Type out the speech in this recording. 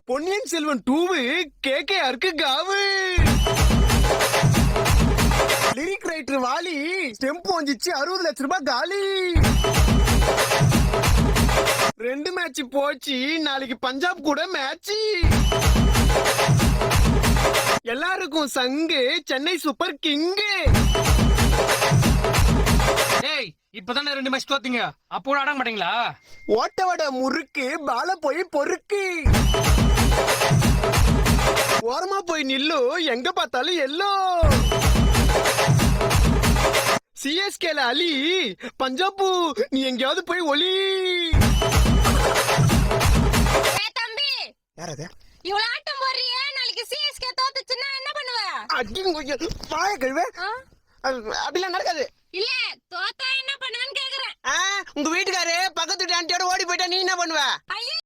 பொன்னியின் செல்வன் 2 கேகேஆருக்கு காவு. Lyric writer Vaali stump வந்துச்சு 60 லட்சம் ரூபாய் காலி. 2 மேட்ச் போச்சு, நாளைக்கு பஞ்சாப் கூட மேட்ச். எல்லாருக்கும் சங்கு சென்னை சூப்பர் கிங்கு. ஏய் இப்பதானே 2 மேட்ச் தோத்தீங்க, அப்போ கூட ஆட மாட்டீங்களா? ஓட்டவட முறுக்கு பால போய் பொறுக்கு. ஓரமா போய் நில்லு, எங்க பார்த்தாலும் எல்லோ. சிஎஸ்கேல அலி, பஞ்சாபு நீ எங்கேயாவது போய் ஒலி. தம்பி யாரது? இவ்வளவு ஆட்டம் போடுறியே, நாளைக்கு சிஎஸ்கே தோத்துச்சுன்னா என்ன பண்ணுவ? பாய கழுவே, அப்படிலாம் நடக்காது. இல்ல தோத்தா என்ன பண்ணுவேன்னு கேக்குறேன். உங்க வீட்டுக்காரு பக்கத்து ஆண்டியோட ஓடி போயிட்டா நீ என்ன பண்ணுவ? ஐயோ